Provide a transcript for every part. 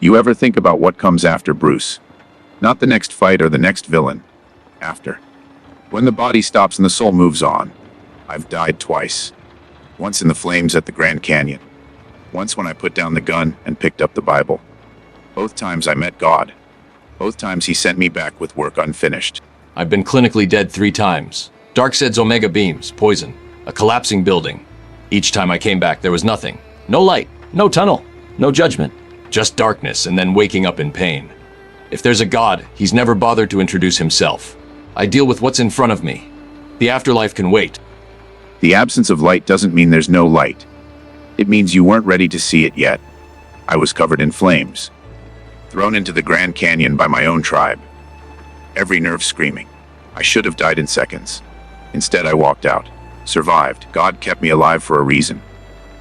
You ever think about what comes after Bruce? Not the next fight or the next villain. After. When the body stops and the soul moves on. I've died twice. Once in the flames at the Grand Canyon. Once when I put down the gun and picked up the Bible. Both times I met God. Both times he sent me back with work unfinished. I've been clinically dead 3 times. Darkseid's Omega beams, poison, a collapsing building. Each time I came back, there was nothing. No light, no tunnel, no judgment. Just darkness and then waking up in pain. If there's a God, he's never bothered to introduce himself. I deal with what's in front of me. The afterlife can wait. The absence of light doesn't mean there's no light. It means you weren't ready to see it yet. I was covered in flames. Thrown into the Grand Canyon by my own tribe. Every nerve screaming. I should have died in seconds. Instead, I walked out. Survived. God kept me alive for a reason.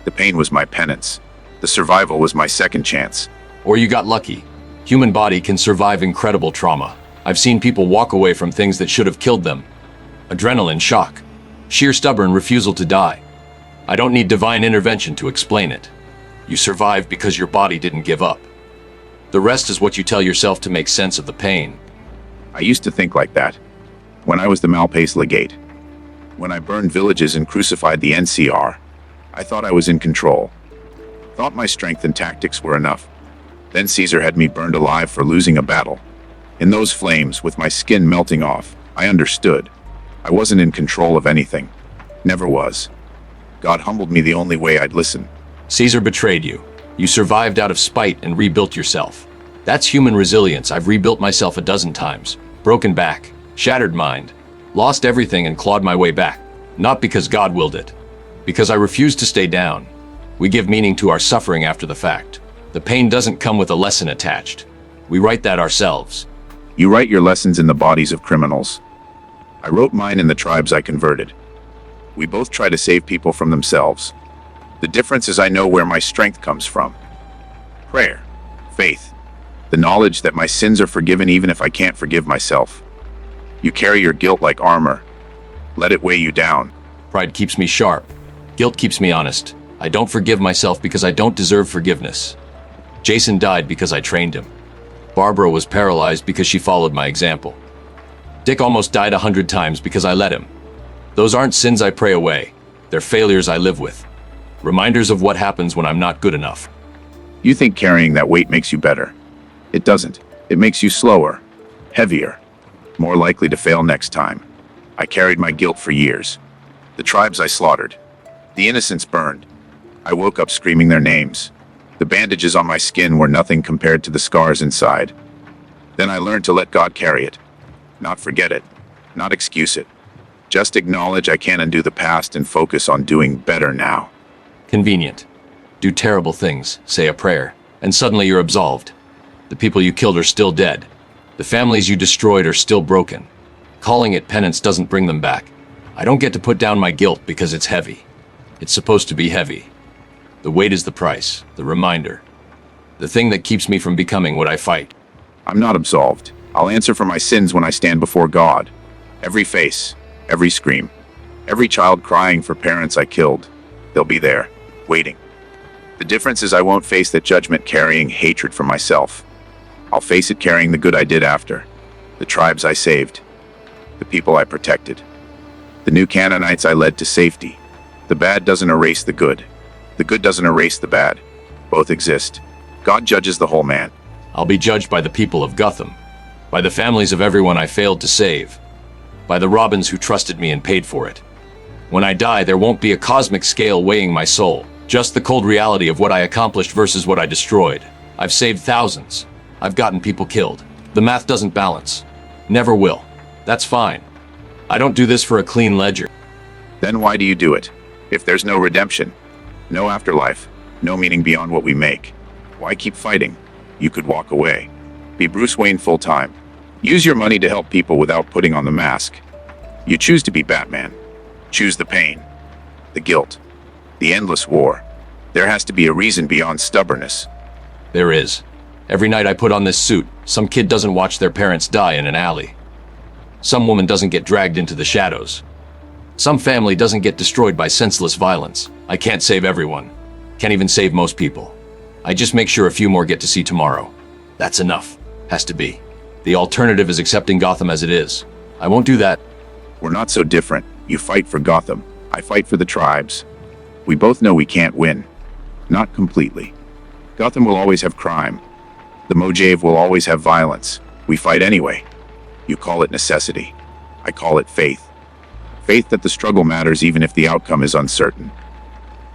The pain was my penance. The survival was my second chance. Or you got lucky. Human body can survive incredible trauma. I've seen people walk away from things that should have killed them. Adrenaline shock. Sheer stubborn refusal to die. I don't need divine intervention to explain it. You survive because your body didn't give up. The rest is what you tell yourself to make sense of the pain. I used to think like that. When I was the Malpace legate. When I burned villages and crucified the NCR. I thought I was in control. Thought my strength and tactics were enough. Then Caesar had me burned alive for losing a battle. In those flames, with my skin melting off, I understood. I wasn't in control of anything. Never was. God humbled me the only way I'd listen. Caesar betrayed you. You survived out of spite and rebuilt yourself. That's human resilience. I've rebuilt myself a dozen times. Broken back, shattered mind, lost everything and clawed my way back. Not because God willed it. Because I refused to stay down. We give meaning to our suffering after the fact. The pain doesn't come with a lesson attached. We write that ourselves. You write your lessons in the bodies of criminals. I wrote mine in the tribes I converted. We both try to save people from themselves. The difference is I know where my strength comes from. Prayer, faith, the knowledge that my sins are forgiven even if I can't forgive myself. You carry your guilt like armor. Let it weigh you down. Pride keeps me sharp. Guilt keeps me honest. I don't forgive myself because I don't deserve forgiveness. Jason died because I trained him. Barbara was paralyzed because she followed my example. Dick almost died 100 times because I let him. Those aren't sins I pray away. They're failures I live with. Reminders of what happens when I'm not good enough. You think carrying that weight makes you better. It doesn't. It makes you slower, heavier, more likely to fail next time. I carried my guilt for years. The tribes I slaughtered. The innocents burned. I woke up screaming their names. The bandages on my skin were nothing compared to the scars inside. Then I learned to let God carry it. Not forget it. Not excuse it. Just acknowledge I can't undo the past and focus on doing better now. Convenient. Do terrible things, say a prayer, and suddenly you're absolved. The people you killed are still dead. The families you destroyed are still broken. Calling it penance doesn't bring them back. I don't get to put down my guilt because it's heavy. It's supposed to be heavy. The weight is the price, the reminder. The thing that keeps me from becoming what I fight. I'm not absolved. I'll answer for my sins when I stand before God. Every face, every scream, every child crying for parents I killed. They'll be there, waiting. The difference is I won't face that judgment carrying hatred for myself. I'll face it carrying the good I did after. The tribes I saved. The people I protected. The new Canaanites I led to safety. The bad doesn't erase the good. The good doesn't erase the bad. Both exist. God judges the whole man. I'll be judged by the people of Gotham, by the families of everyone I failed to save, by the Robins who trusted me and paid for it. When I die, there won't be a cosmic scale weighing my soul, just the cold reality of what I accomplished versus what I destroyed. I've saved thousands. I've gotten people killed. The math doesn't balance. Never will. That's fine. I don't do this for a clean ledger. Then why do you do it? If there's no redemption, no afterlife, no meaning beyond what we make, why keep fighting? You could walk away. Be Bruce Wayne full-time. Use your money to help people without putting on the mask. You choose to be Batman. Choose the pain, the guilt, the endless war. There has to be a reason beyond stubbornness. There is. Every night I put on this suit, some kid doesn't watch their parents die in an alley. Some woman doesn't get dragged into the shadows. Some family doesn't get destroyed by senseless violence. I can't save everyone. Can't even save most people. I just make sure a few more get to see tomorrow. That's enough. Has to be. The alternative is accepting Gotham as it is. I won't do that. We're not so different. You fight for Gotham. I fight for the tribes. We both know we can't win. Not completely. Gotham will always have crime. The Mojave will always have violence. We fight anyway. You call it necessity. I call it faith. Faith that the struggle matters even if the outcome is uncertain.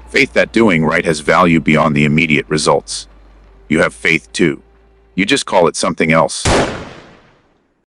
Faith that doing right has value beyond the immediate results. You have faith too. You just call it something else.